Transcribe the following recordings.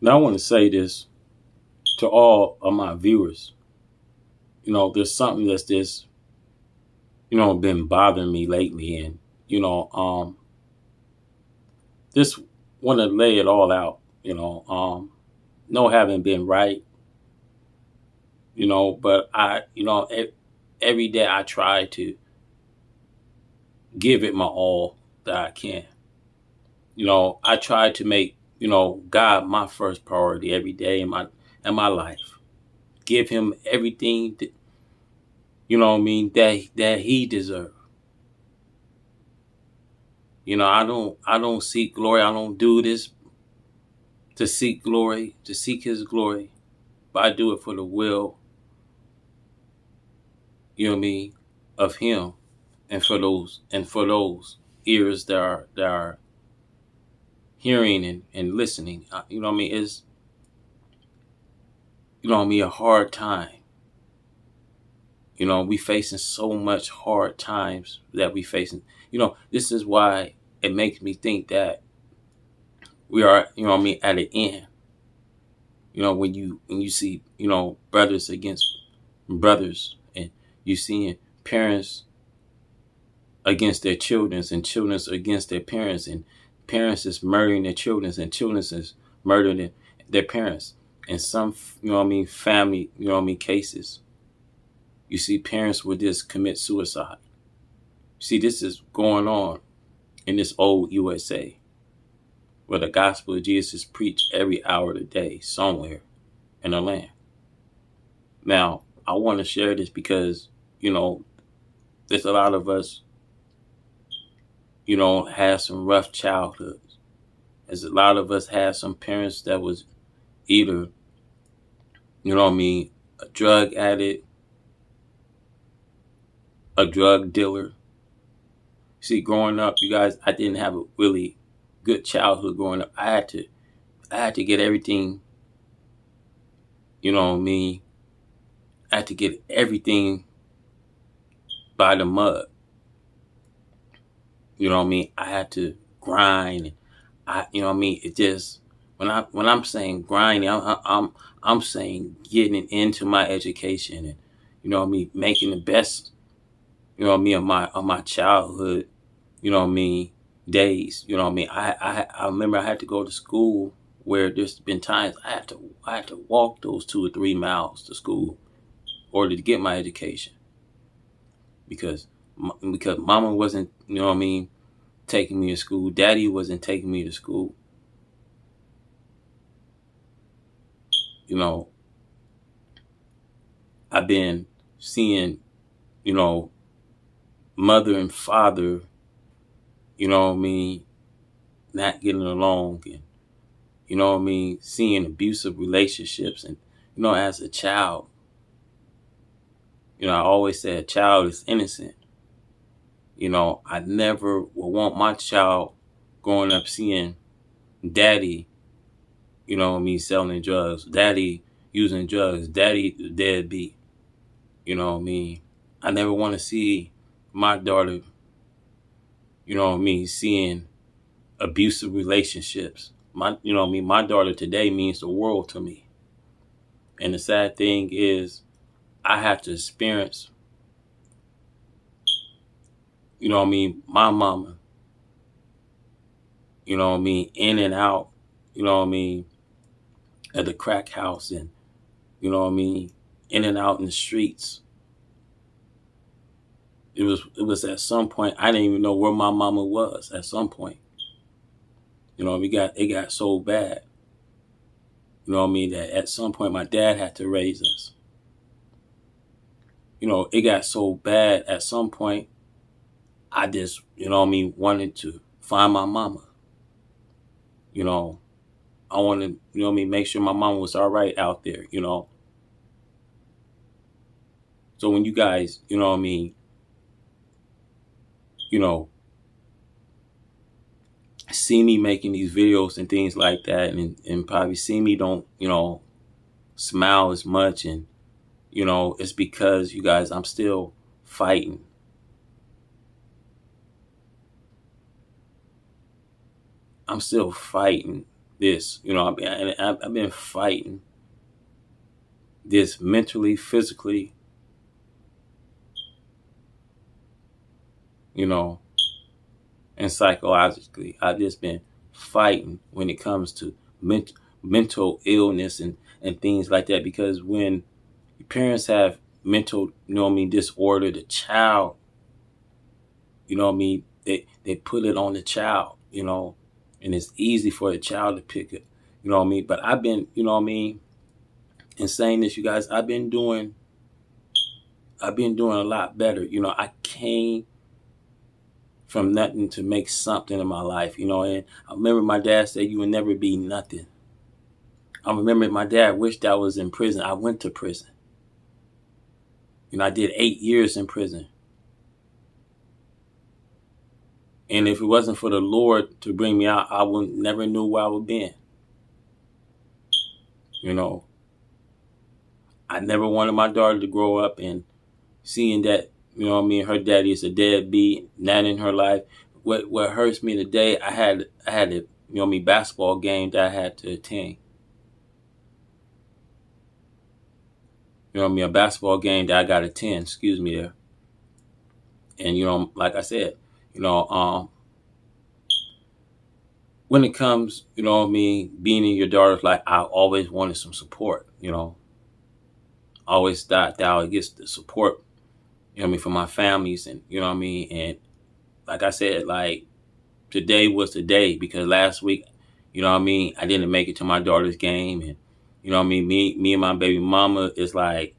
Now I want to say this to all of my viewers. There's something that's just, been bothering me lately, and you know, just want to lay it all out. No having been right, but every day I try to give it my all that I can. I try to make, God my first priority every day in my life. Give him everything that, that he deserves. I don't seek glory. I don't do this to seek glory, to seek his glory, but I do it for the will, of him, and for those ears that are hearing and listening. It's a hard time. We facing so much hard times that we facing. This is why it makes me think that we are, at an end. When you see, brothers against brothers, and you seeing parents against their children, and children against their parents, and parents is murdering their children, and children is murdering their parents. And some, family, cases, you see parents would just commit suicide. See, this is going on in this old USA, where the gospel of Jesus is preached every hour of the day somewhere in the land. Now, I want to share this because, there's a lot of us, have some rough childhoods. There's a lot of us have some parents that was either, a drug addict, a drug dealer. See, growing up, you guys, I didn't have a really good childhood growing up. I had to get everything, you know what I mean? I had to get everything by the mud. I had to grind. It just, when I'm saying grinding, I'm saying getting into my education, and making the best, of my childhood, days. I remember I had to go to school where there's been times I had to walk those 2 or 3 miles to school in order to get my education, because mama wasn't, taking me to school. Daddy wasn't taking me to school. You know, I've been seeing, you know, mother and father, not getting along, and seeing abusive relationships. And as a child, I always say a child is innocent. I never would want my child growing up seeing daddy, selling drugs, daddy using drugs, daddy deadbeat. I never want to see my daughter, seeing abusive relationships. My daughter today means the world to me. And the sad thing is, I have to experience, my mama, in and out, at the crack house, and, in and out in the streets. It was at some point, I didn't even know where my mama was at some point. It got so bad, that at some point my dad had to raise us. It got so bad at some point, I just, wanted to find my mama. I wanted, make sure my mama was all right out there. So when you guys, you know, see me making these videos and things like that, and probably see me don't, smile as much, and, it's because, you guys, I'm still fighting. I'm still fighting this. I've been fighting this mentally, physically, you know, and psychologically. I've just been fighting when it comes to mental illness and things like that. Because when parents have mental, disorder, the child, they put it on the child, and it's easy for the child to pick it, But I've been, in saying this, you guys, I've been doing a lot better. I came from nothing to make something in my life, and I remember my dad said, you will never be nothing. I remember my dad wished I was in prison. I went to prison. I did 8 years in prison. And if it wasn't for the Lord to bring me out, I would never knew where I would been. I never wanted my daughter to grow up and seeing that, her daddy is a deadbeat, not in her life. What hurts me today, I had a, basketball game that I had to attend. A basketball game that I got to attend, excuse me there. And, like I said, when it comes, being in your daughter's life, I always wanted some support, always thought that I would get the support, from my families and, and like I said, like today was the day because last week, I didn't make it to my daughter's game and, me and my baby mama it's like,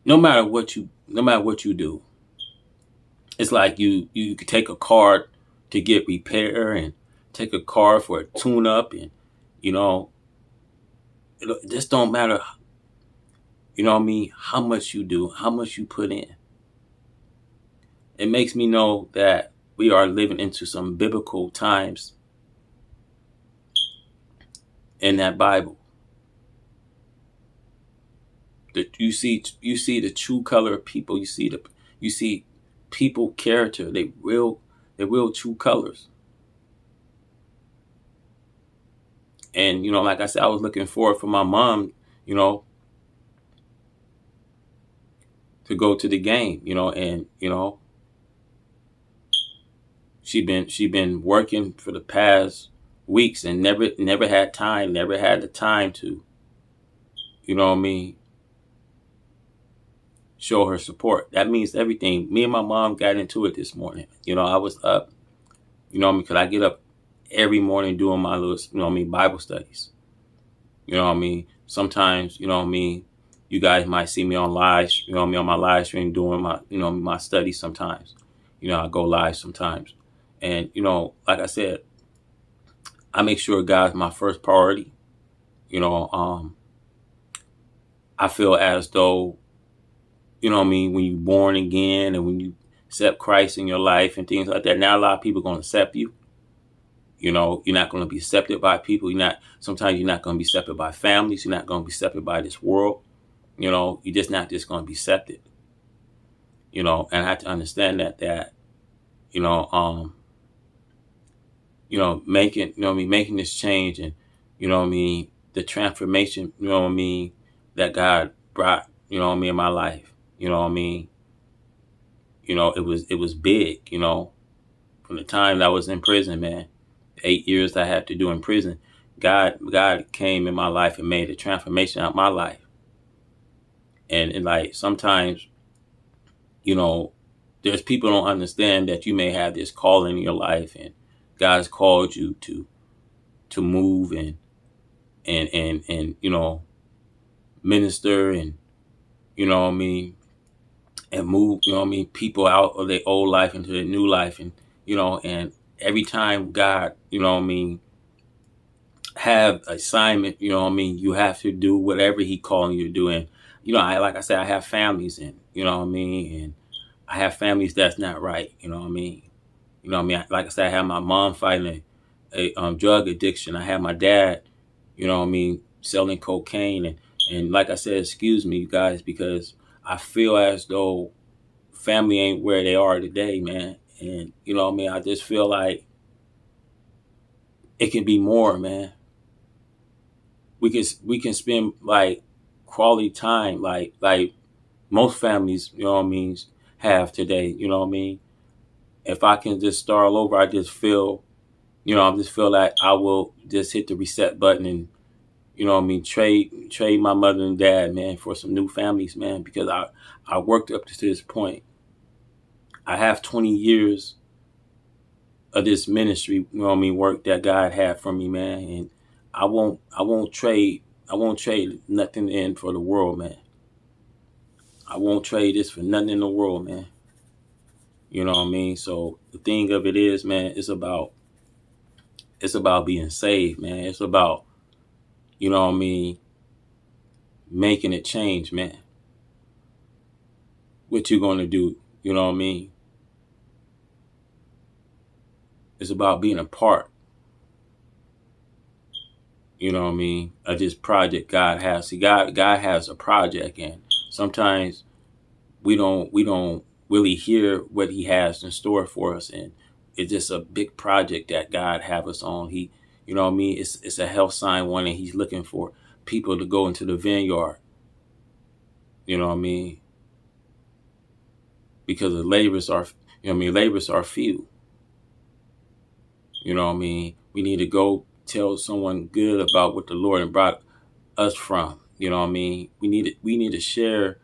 no matter what you do, it's like you could take a car to get repair and take a car for a tune up and, it just don't matter, how much you do, how much you put in. It makes me know that we are living into some biblical times in that Bible. That you see the true color of people. You see people character. They're real true colors. And like I said, I was looking forward for my mom, to go to the game, and she been working for the past weeks and never had the time to, show her support. That means everything. Me and my mom got into it this morning. I was up, because I get up every morning doing my little, Bible studies. Sometimes, you guys might see me on live, on my live stream doing my, my studies sometimes. I go live sometimes. And, like I said, I make sure God's my first priority. I feel as though, when you're born again and when you accept Christ in your life and things like that, now a lot of people are going to accept you. You're not going to be accepted by people. Sometimes you're not going to be accepted by families. You're not going to be accepted by this world. You're just not just going to be accepted. And I have to understand that, making this change and, the transformation, that God brought, in my life, it was big, from the time that I was in prison, man, 8 years I had to do in prison. God came in my life and made a transformation out of my life. And like sometimes, there's people don't understand that you may have this calling in your life and God's called you to move and minister and, and move, people out of their old life into their new life. And, and every time God, have assignment, you have to do whatever he calling you to do. And, like I said, I have families and, and I have families that's not right. Like I said, I have my mom fighting a drug addiction. I have my dad, selling cocaine. And like I said, excuse me, you guys, because I feel as though family ain't where they are today, man. And you know what I mean, I just feel like it can be more, man. We can spend like quality time like most families, you know what I mean, have today, you know what I mean? If I can just start all over, I just feel, I just feel like I will just hit the reset button and, you know what I mean, trade my mother and dad, man, for some new families, man, because I worked up to this point. I have 20 years of this ministry, you know what I mean, work that God had for me, man, and I won't trade nothing in for the world, man. I won't trade this for nothing in the world, man. You know what I mean? So the thing of it is, man, it's about being saved, man. It's about, you know what I mean, making it change, man. What you gonna do? You know what I mean? It's about being a part, you know what I mean, of this project God has. See, God has a project, and sometimes we don't really hear what He has in store for us, and it's just a big project that God have us on. He, you know what I mean, it's a health sign one, and He's looking for people to go into the vineyard. You know what I mean, because the labors are, you know what I mean, labors are few. You know what I mean, we need to go tell someone good about what the Lord and brought us from. You know what I mean, we need to share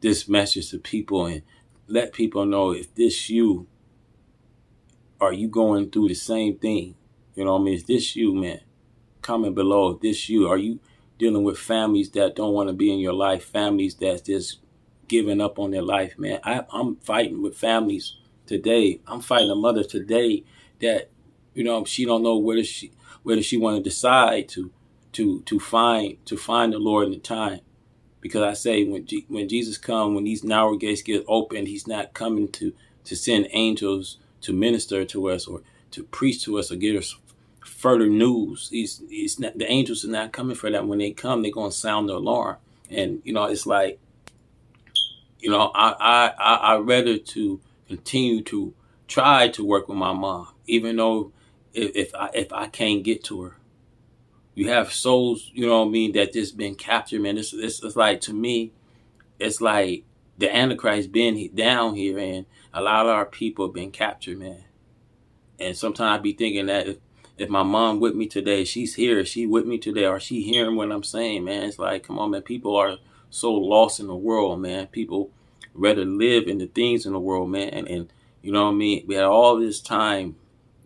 this message to people and let people know, if this you, are you going through the same thing? You know what I mean? Is this you, man? Comment below. If this you, are you dealing with families that don't want to be in your life? Families that's just giving up on their life, man. I'm fighting with families today. I'm fighting a mother today that, she don't know whether she want to decide to find the Lord in the time. Because I say, when Jesus comes, when these narrow gates get opened, He's not coming to send angels to minister to us or to preach to us or give us further news. He's not, the angels are not coming for that. When they come, they're gonna sound the alarm. And it's like, I rather to continue to try to work with my mom, even though if I can't get to her. You have souls, you know what I mean, that just been captured, man. It's like, to me, it's like the Antichrist been down here, and a lot of our people been captured, man. And sometimes I be thinking that if my mom with me today, she's here, she with me today, or she hearing what I'm saying, man. It's like, come on, man. People are so lost in the world, man. People rather live in the things in the world, man. And you know what I mean? We had all this time,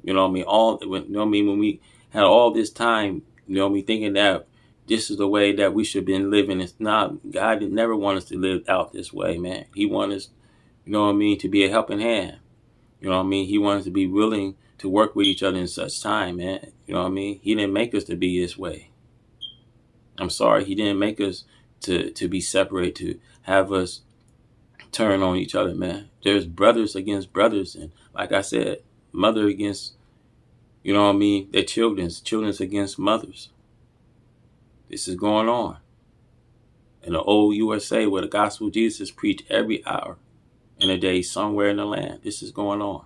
you know what I mean? When we had all this time, you know what I mean, thinking that this is the way that we should have been living. It's not. God did never want us to live out this way, man. He wanted us, you know what I mean, to be a helping hand. You know what I mean? He wanted us to be willing to work with each other in such time, man. You know what I mean? He didn't make us to be this way. I'm sorry. He didn't make us to be separate, to have us turn on each other, man. There's brothers against brothers. And like I said, mother against, you know what I mean, their children's against mothers. This is going on in the old USA, where the gospel of Jesus is preached every hour in a day somewhere in the land. This is going on.